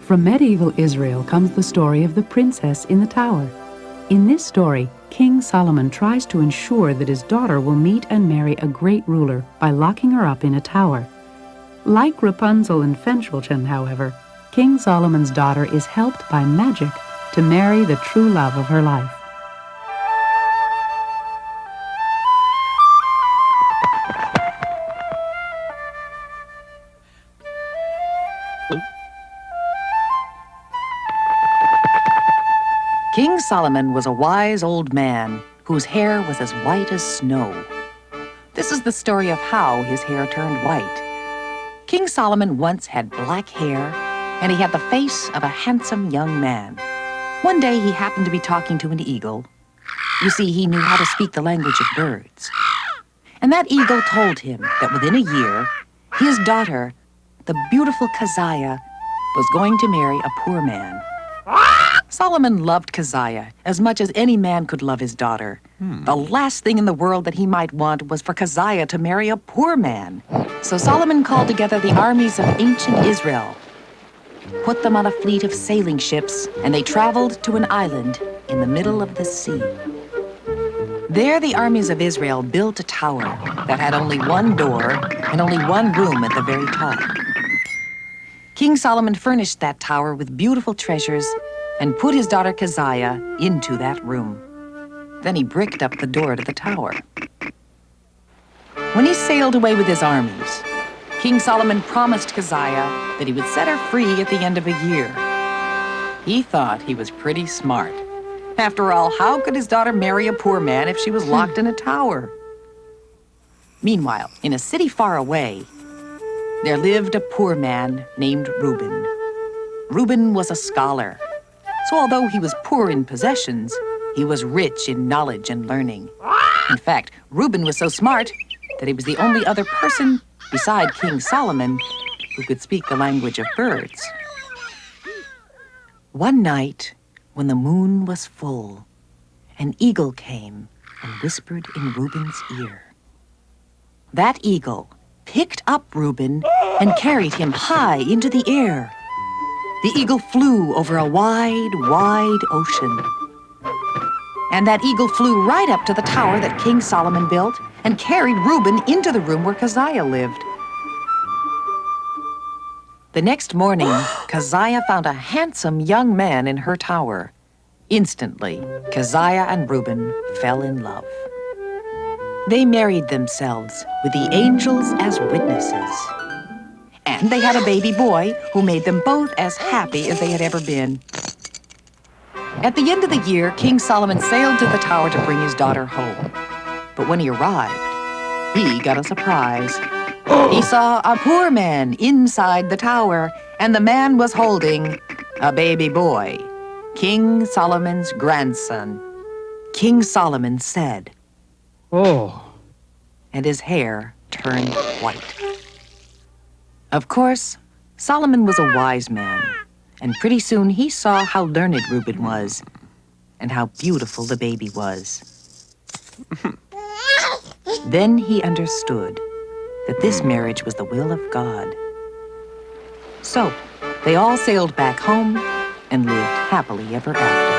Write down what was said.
From medieval Israel comes the story of the princess in the tower. In this story, King Solomon tries to ensure that his daughter will meet and marry a great ruler by locking her up in a tower. Like Rapunzel and Fenchurchen, however, King Solomon's daughter is helped by magic to marry the true love of her life. King Solomon was a wise old man whose hair was as white as snow. This is the story of how his hair turned white. King Solomon once had black hair, and he had the face of a handsome young man. One day he happened to be talking to an eagle. You see, he knew how to speak the language of birds. And that eagle told him that within a year, his daughter, the beautiful Keziah, was going to marry a poor man. Solomon loved Keziah as much as any man could love his daughter. The last thing in the world that he might want was for Keziah to marry a poor man. So Solomon called together the armies of ancient Israel, put them on a fleet of sailing ships, and they traveled to an island in the middle of the sea. There the armies of Israel built a tower that had only one door and only one room at the very top. King Solomon furnished that tower with beautiful treasures and put his daughter Keziah into that room. Then he bricked up the door to the tower. When he sailed away with his armies, King Solomon promised Keziah that he would set her free at the end of a year. He thought he was pretty smart. After all, how could his daughter marry a poor man if she was locked in a tower? Meanwhile, in a city far away, there lived a poor man named Reuben. Reuben was a scholar. So although he was poor in possessions, he was rich in knowledge and learning. In fact, Reuben was so smart that he was the only other person beside King Solomon who could speak the language of birds. One night, when the moon was full, an eagle came and whispered in Reuben's ear. That eagle picked up Reuben and carried him high into the air. The eagle flew over a wide, wide ocean. And that eagle flew right up to the tower that King Solomon built and carried Reuben into the room where Keziah lived. The next morning, Keziah found a handsome young man in her tower. Instantly, Keziah and Reuben fell in love. They married themselves with the angels as witnesses. And they had a baby boy who made them both as happy as they had ever been. At the end of the year, King Solomon sailed to the tower to bring his daughter home. But when he arrived, he got a surprise. He saw a poor man inside the tower, and the man was holding a baby boy, King Solomon's grandson. King Solomon said, "Oh." And his hair turned white. Of course, Solomon was a wise man, and pretty soon he saw how learned Reuben was and how beautiful the baby was. Then he understood that this marriage was the will of God. So, they all sailed back home and lived happily ever after.